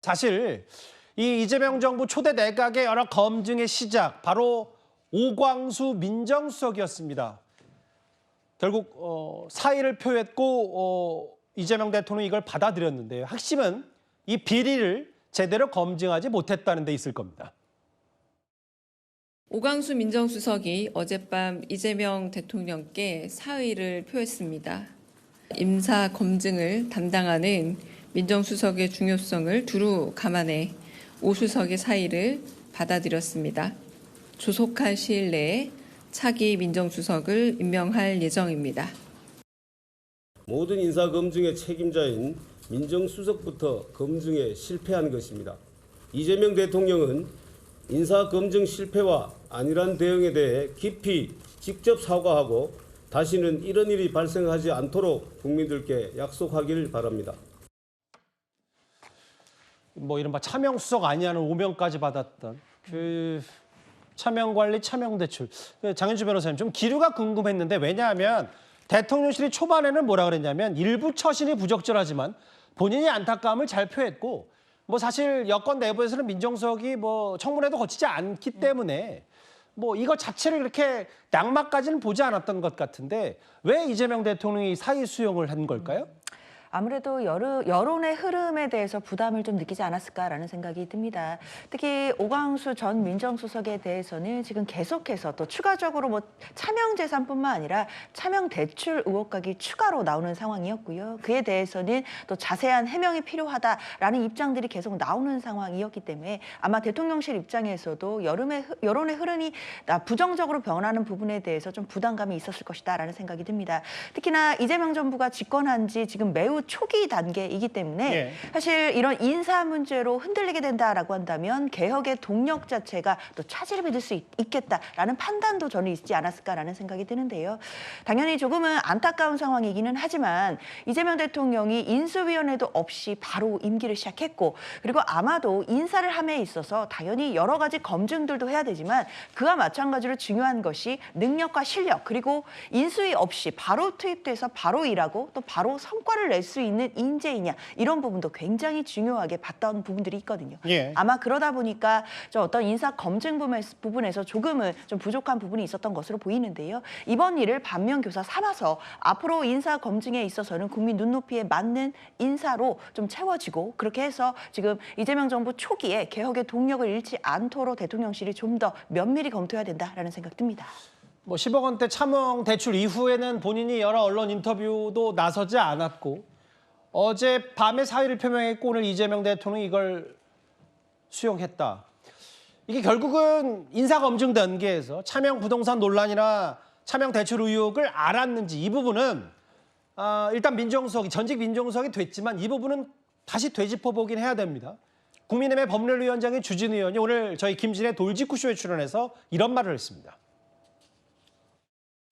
사실 이 이재명 정부 초대 내각의 여러 검증의 시작, 바로 오광수 민정수석이었습니다. 결국 사의를 표했고 이재명 대통령이 이걸 받아들였는데요. 핵심은 이 비리를 제대로 검증하지 못했다는 데 있을 겁니다. 오광수 민정수석이 어젯밤 이재명 대통령께 사의를 표했습니다. 임사 검증을 담당하는 민정수석의 중요성을 두루 감안해 오 수석의 사의를 받아들였습니다. 조속한 시일 내에 차기 민정수석을 임명할 예정입니다. 모든 인사검증의 책임자인 민정수석부터 검증에 실패한 것입니다. 이재명 대통령은 인사검증 실패와 안일한 대응에 대해 깊이 직접 사과하고 다시는 이런 일이 발생하지 않도록 국민들께 약속하길 바랍니다. 이른바 차명수석 아니냐는 오명까지 받았던 차명관리, 차명대출. 장현주 변호사님, 좀 기류가 궁금했는데, 왜냐하면 대통령실이 초반에는 뭐라 그랬냐면 일부 처신이 부적절하지만 본인이 안타까움을 잘 표했고, 사실 여권 내부에서는 민정수석이 청문회도 거치지 않기 때문에 이거 자체를 그렇게 낙마까지는 보지 않았던 것 같은데, 왜 이재명 대통령이 사의 수용을 한 걸까요? 아무래도 여론의 흐름에 대해서 부담을 좀 느끼지 않았을까라는 생각이 듭니다. 특히 오광수 전 민정수석에 대해서는 지금 계속해서 또 추가적으로 차명재산뿐만 아니라 차명대출 의혹각이 추가로 나오는 상황이었고요. 그에 대해서는 또 자세한 해명이 필요하다라는 입장들이 계속 나오는 상황이었기 때문에 아마 대통령실 입장에서도 여론의 흐름이 부정적으로 변하는 부분에 대해서 좀 부담감이 있었을 것이다라는 생각이 듭니다. 특히나 이재명 정부가 집권한 지 지금 매우 초기 단계이기 때문에 사실 이런 인사 문제로 흔들리게 된다라고 한다면 개혁의 동력 자체가 또 차질을 빚을 수 있겠다라는 판단도 저는 있지 않았을까라는 생각이 드는데요. 당연히 조금은 안타까운 상황이기는 하지만 이재명 대통령이 인수위원회도 없이 바로 임기를 시작했고, 그리고 아마도 인사를 함에 있어서 당연히 여러 가지 검증들도 해야 되지만 그와 마찬가지로 중요한 것이 능력과 실력, 그리고 인수위 없이 바로 투입돼서 바로 일하고 또 바로 성과를 낼 수 있는 인재이냐, 이런 부분도 굉장히 중요하게 봤던 부분들이 있거든요. 아마 그러다 보니까 좀 어떤 인사 검증 부분에서 조금은 좀 부족한 부분이 있었던 것으로 보이는데요. 이번 일을 반면교사 삼아서 앞으로 인사 검증에 있어서는 국민 눈높이에 맞는 인사로 좀 채워지고, 그렇게 해서 지금 이재명 정부 초기에 개혁의 동력을 잃지 않도록 대통령실이 좀 더 면밀히 검토해야 된다라는 생각 듭니다. 10억 원대 차명 대출 이후에는 본인이 여러 언론 인터뷰도 나서지 않았고, 어제 밤에 사의를 표명했고 오늘 이재명 대통령이 이걸 수용했다. 이게 결국은 인사검증 단계에서 차명 부동산 논란이나 차명 대출 의혹을 알았는지, 이 부분은 일단 전직 민정수석이 됐지만 이 부분은 다시 되짚어보긴 해야 됩니다. 국민의힘 법률위원장인 주진 의원이 오늘 저희 김진의 돌직구쇼에 출연해서 이런 말을 했습니다.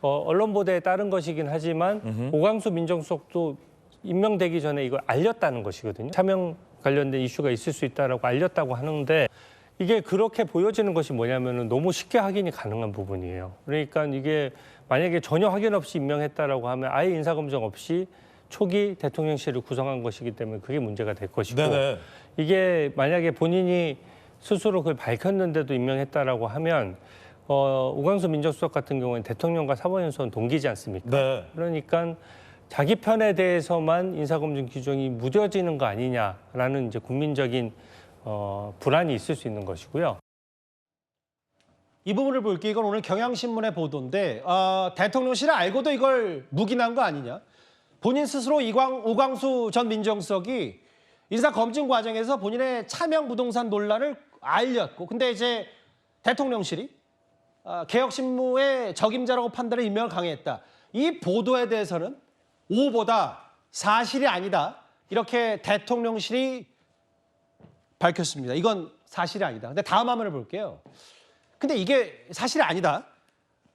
언론 보도에 따른 것이긴 하지만 오광수 민정수석도 임명되기 전에 이걸 알렸다는 것이거든요. 차명 관련된 이슈가 있을 수 있다라고 알렸다고 하는데, 이게 그렇게 보여지는 것이 뭐냐면은 너무 쉽게 확인이 가능한 부분이에요. 그러니까 이게 만약에 전혀 확인 없이 임명했다라고 하면 아예 인사검증 없이 초기 대통령실을 구성한 것이기 때문에 그게 문제가 될 것이고, 네네. 이게 만약에 본인이 스스로 그걸 밝혔는데도 임명했다라고 하면 오광수 민정수석 같은 경우는 대통령과 사법연수원 동기지 않습니까? 네. 그러니까 자기 편에 대해서만 인사검증 규정이 무뎌지는 거 아니냐라는 이제 국민적인 불안이 있을 수 있는 것이고요. 이 부분을 볼게요. 이건 오늘 경향신문의 보도인데, 대통령실이 알고도 이걸 묵인한 거 아니냐. 본인 스스로 오광수 전 민정수석이 인사검증 과정에서 본인의 차명 부동산 논란을 알렸고, 근데 이제 대통령실이 개혁신무의 적임자라고 판단해 임명을 강행했다. 이 보도에 대해서는 오보다, 사실이 아니다, 이렇게 대통령실이 밝혔습니다. 이건 사실이 아니다. 근데 다음 화면을 볼게요. 근데 이게 사실이 아니다,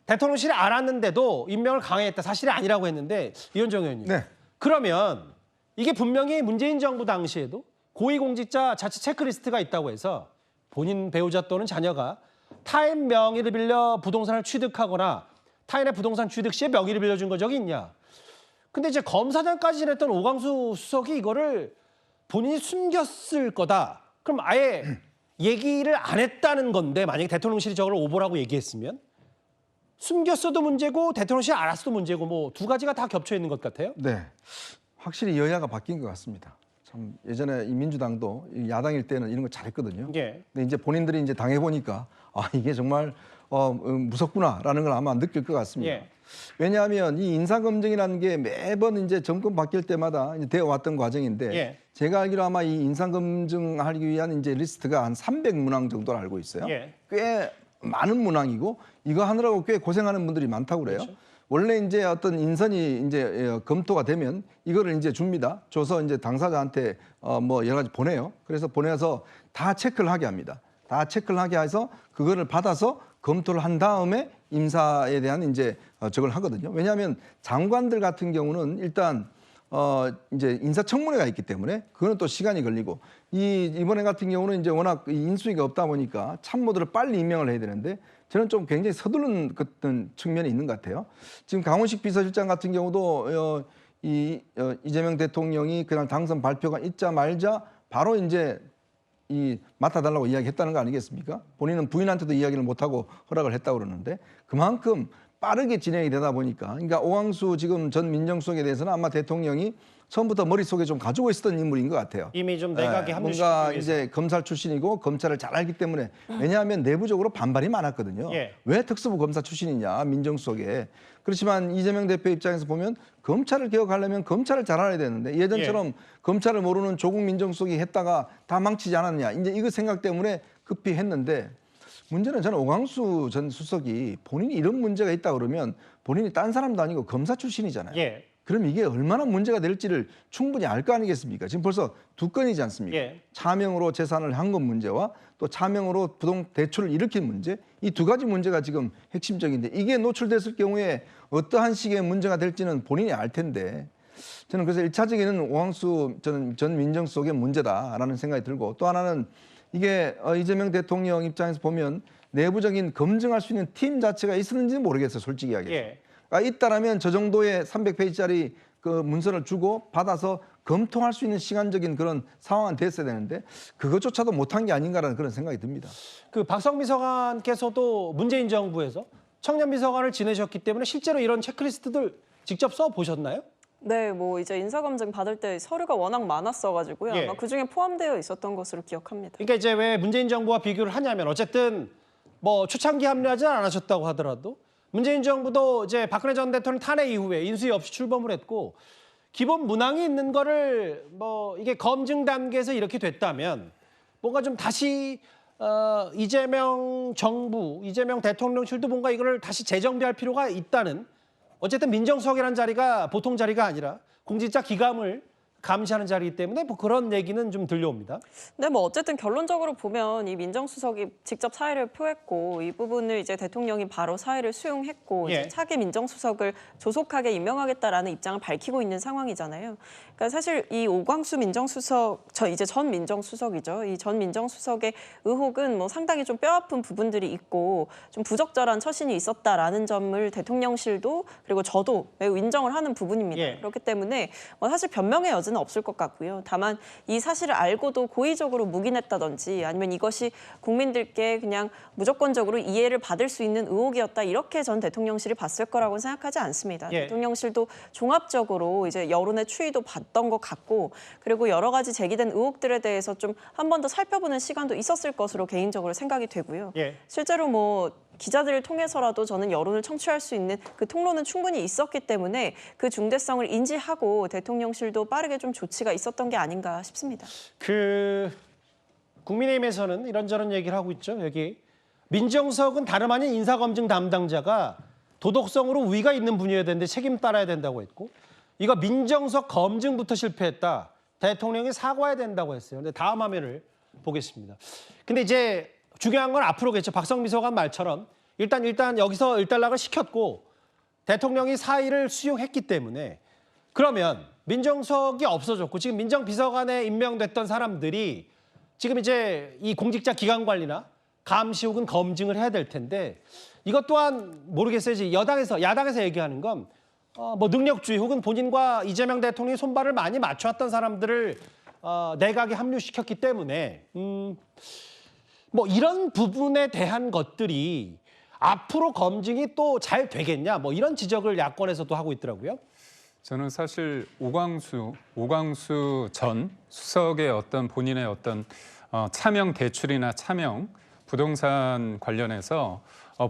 대통령실이 알았는데도 임명을 강행했다, 사실이 아니라고 했는데, 이현정 의원님. 네. 그러면 이게 분명히 문재인 정부 당시에도 고위공직자 자치 체크리스트가 있다고 해서 본인 배우자 또는 자녀가 타인 명의를 빌려 부동산을 취득하거나 타인의 부동산 취득 시에 명의를 빌려준 적이 있냐. 근데 이제 검사장까지 지냈던 오광수 수석이 이거를 본인이 숨겼을 거다. 그럼 아예 얘기를 안 했다는 건데 만약에 대통령실이 저걸 오보라고 얘기했으면 숨겼어도 문제고 대통령실이 알았어도 문제고 뭐 두 가지가 다 겹쳐 있는 것 같아요. 네, 확실히 여야가 바뀐 것 같습니다. 참 예전에 이 민주당도 이 야당일 때는 이런 거 잘했거든요. 예. 근데 이제 본인들이 이제 당해 보니까 아 이게 정말 무섭구나라는 걸 아마 느낄 것 같습니다. 예. 왜냐하면 이 인사검증이라는 게 매번 이제 정권 바뀔 때마다 이제 되어 왔던 과정인데 예. 제가 알기로 아마 이 인사검증하기 위한 이제 리스트가 한 300문항 정도로 알고 있어요. 예. 꽤 많은 문항이고 이거 하느라고 꽤 고생하는 분들이 많다고 그래요. 그렇죠. 원래 이제 어떤 인선이 이제 검토가 되면 이거를 이제 줍니다. 줘서 이제 당사자한테 뭐 여러 가지 보내요. 그래서 보내서 다 체크를 하게 합니다. 다 체크를 하게 해서 그거를 받아서 검토를 한 다음에 임사에 대한 이제 저걸 하거든요. 왜냐하면 장관들 같은 경우는 일단 이제 인사청문회가 있기 때문에 그거는 또 시간이 걸리고 이번에 같은 경우는 이제 워낙 인수위가 없다 보니까 참모들을 빨리 임명을 해야 되는데 저는 좀 굉장히 서두른 어떤 측면이 있는 것 같아요. 지금 강훈식 비서실장 같은 경우도 이재명 대통령이 그날 당선 발표가 있자마자 바로 이제 맡아달라고 이야기했다는 거 아니겠습니까? 본인은 부인한테도 이야기를 못하고 허락을 했다고 그러는데 그만큼 빠르게 진행이 되다 보니까 그러니까 오광수 지금 전 민정수석에 대해서는 아마 대통령이 처음부터 머릿속에 좀 가지고 있었던 인물인 것 같아요. 이미 좀 내각에 합류시키기 뭔가 위해서. 이제 검찰 출신이고 검찰을 잘 알기 때문에 왜냐하면 내부적으로 반발이 많았거든요. 예. 왜 특수부 검사 출신이냐 민정수석에. 그렇지만 이재명 대표 입장에서 보면 검찰을 개혁하려면 검찰을 잘 알아야 되는데 예전처럼 검찰을 모르는 조국 민정수석이 했다가 다 망치지 않았냐. 이제 이거 생각 때문에 급히 했는데 문제는 저는 오광수 전 수석이 본인이 이런 문제가 있다 그러면 본인이 딴 사람도 아니고 검사 출신이잖아요. 예. 그럼 이게 얼마나 문제가 될지를 충분히 알 거 아니겠습니까? 지금 벌써 2건이지 않습니까? 예. 차명으로 재산을 한 건 문제와 또 차명으로 부동 대출을 일으킨 문제 이 두 가지 문제가 지금 핵심적인데 이게 노출됐을 경우에 어떠한 식의 문제가 될지는 본인이 알 텐데 저는 그래서 1차적인 오광수 전 민정수석의 문제다라는 생각이 들고 또 하나는 이게 이재명 대통령 입장에서 보면 내부적인 검증할 수 있는 팀 자체가 있었는지는 모르겠어요. 솔직히 이야기해서. 예. 있다라면 저 정도의 300페이지짜리 그 문서를 주고 받아서 검토할 수 있는 시간적인 그런 상황은 됐어야 되는데 그것조차도 못한 게 아닌가라는 그런 생각이 듭니다. 그 박성 비서관께서도 문재인 정부에서 청년 비서관을 지내셨기 때문에 실제로 이런 체크리스트들 직접 써 보셨나요? 네, 뭐 이제 인사검증 받을 때 서류가 워낙 많았어가지고요. 예. 아마 그 중에 포함되어 있었던 것으로 기억합니다. 그러니까 이제 왜 문재인 정부와 비교를 하냐면 어쨌든 뭐 초창기 합류하지 않으셨다고 하더라도 문재인 정부도 이제 박근혜 전 대통령 탄핵 이후에 인수위 없이 출범을 했고 기본 문항이 있는 거를 뭐 이게 검증 단계에서 이렇게 됐다면 뭔가 좀 다시 이재명 정부, 이재명 대통령실도 뭔가 이거를 다시 재정비할 필요가 있다는 어쨌든 민정수석이라는 자리가 보통 자리가 아니라 공직자 기감을 감시하는 자리이기 때문에 뭐 그런 얘기는 좀 들려옵니다. 네, 뭐 어쨌든 결론적으로 보면 이 민정수석이 직접 사의를 표했고 이 부분을 이제 대통령이 바로 사의를 수용했고 예. 이제 차기 민정수석을 조속하게 임명하겠다라는 입장을 밝히고 있는 상황이잖아요. 그러니까 사실 이 오광수 민정수석, 이제 전 민정수석이죠. 이 전 민정수석의 의혹은 뭐 상당히 좀 뼈아픈 부분들이 있고 좀 부적절한 처신이 있었다라는 점을 대통령실도 그리고 저도 매우 인정을 하는 부분입니다. 예. 그렇기 때문에 뭐 사실 변명의 여지는 없을 것 같고요. 다만 이 사실을 알고도 고의적으로 묵인했다든지 아니면 이것이 국민들께 그냥 무조건적으로 이해를 받을 수 있는 의혹이었다 이렇게 전 대통령실이 봤을 거라고 생각하지 않습니다. 예. 대통령실도 종합적으로 이제 여론의 추이도 봤던 것 같고 그리고 여러 가지 제기된 의혹들에 대해서 좀 한 번 더 살펴보는 시간도 있었을 것으로 개인적으로 생각이 되고요. 예. 실제로 뭐 기자들을 통해서라도 저는 여론을 청취할 수 있는 그 통로는 충분히 있었기 때문에 그 중대성을 인지하고 대통령실도 빠르게 좀 조치가 있었던 게 아닌가 싶습니다. 그 국민의힘에서는 이런저런 얘기를 하고 있죠. 여기 민정수석은 다름 아닌 인사검증 담당자가 도덕성으로 우위가 있는 분이어야 되는데 책임 따라야 된다고 했고 이거 민정수석 검증부터 실패했다. 대통령이 사과해야 된다고 했어요. 근데 다음 화면을 보겠습니다. 근데 이제 중요한 건 앞으로겠죠. 박성 비서관 말처럼 일단 여기서 일단락을 시켰고 대통령이 사의를 수용했기 때문에 그러면 민정수석이 없어졌고 지금 민정비서관에 임명됐던 사람들이 지금 이제 이 공직자 기강 관리나 감시 혹은 검증을 해야 될 텐데 이것 또한 모르겠어요. 이제 야당에서 얘기하는 건 뭐 능력주의 혹은 본인과 이재명 대통령이 손발을 많이 맞춰왔던 사람들을 내각에 합류시켰기 때문에 뭐 이런 부분에 대한 것들이 앞으로 검증이 또 잘 되겠냐 뭐 이런 지적을 야권에서도 하고 있더라고요. 저는 사실 오광수 전 수석의 어떤 본인의 어떤 차명 대출이나 차명 부동산 관련해서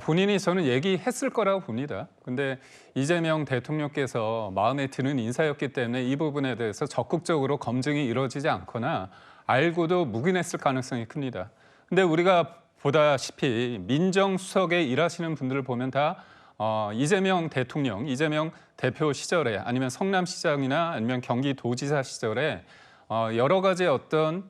본인이 저는 얘기했을 거라고 봅니다. 근데 이재명 대통령께서 마음에 드는 인사였기 때문에 이 부분에 대해서 적극적으로 검증이 이루어지지 않거나 알고도 묵인했을 가능성이 큽니다. 근데 우리가 보다시피 민정수석에 일하시는 분들을 보면 다 이재명 대통령, 이재명 대표 시절에 아니면 성남시장이나 아니면 경기도지사 시절에 여러 가지 어떤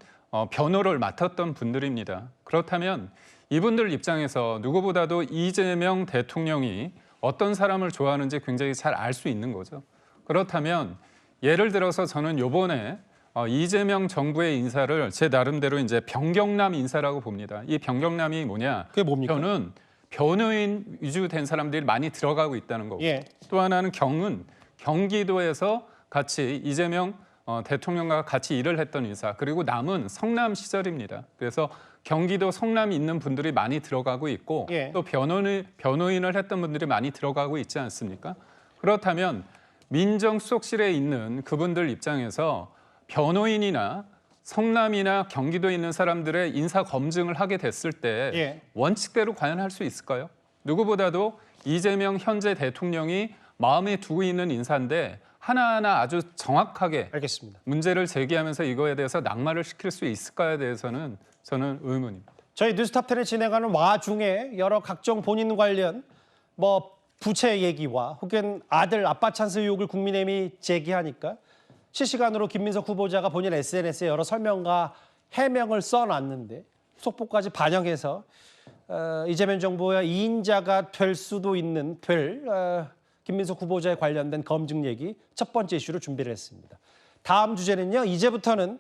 변호를 맡았던 분들입니다. 그렇다면 이분들 입장에서 누구보다도 이재명 대통령이 어떤 사람을 좋아하는지 굉장히 잘 알 수 있는 거죠. 그렇다면 예를 들어서 저는 요번에 이재명 정부의 인사를 제 나름대로 이제 변경남 인사라고 봅니다. 이 변경남이 뭐냐? 그게 뭡니까? 저는 변호인 위주 된 사람들이 많이 들어가고 있다는 거고 예. 또 하나는 경은 경기도에서 같이 이재명 대통령과 같이 일을 했던 인사 그리고 남은 성남 시절입니다. 그래서 경기도 성남에 있는 분들이 많이 들어가고 있고 예. 또 변호인을 했던 분들이 많이 들어가고 있지 않습니까? 그렇다면 민정수석실에 있는 그분들 입장에서 변호인이나 성남이나 경기도에 있는 사람들의 인사 검증을 하게 됐을 때 예. 원칙대로 과연 할 수 있을까요? 누구보다도 이재명 현재 대통령이 마음에 두고 있는 인사인데 하나하나 아주 정확하게 알겠습니다. 문제를 제기하면서 이거에 대해서 낙마를 시킬 수 있을까에 대해서는 저는 의문입니다. 저희 뉴스탑10을 진행하는 와중에 여러 각종 본인 관련 뭐 부채 얘기와 혹은 아들 아빠 찬스 의혹을 국민의힘이 제기하니까 실시간으로 김민석 후보자가 본인 SNS에 여러 설명과 해명을 써놨는데 속보까지 반영해서 이재명 정부의 2인자가 될 수도 있는 김민석 후보자에 관련된 검증 얘기 첫 번째 이슈로 준비를 했습니다. 다음 주제는요. 이제부터는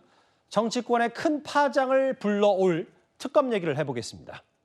정치권에 큰 파장을 불러올 특검 얘기를 해보겠습니다.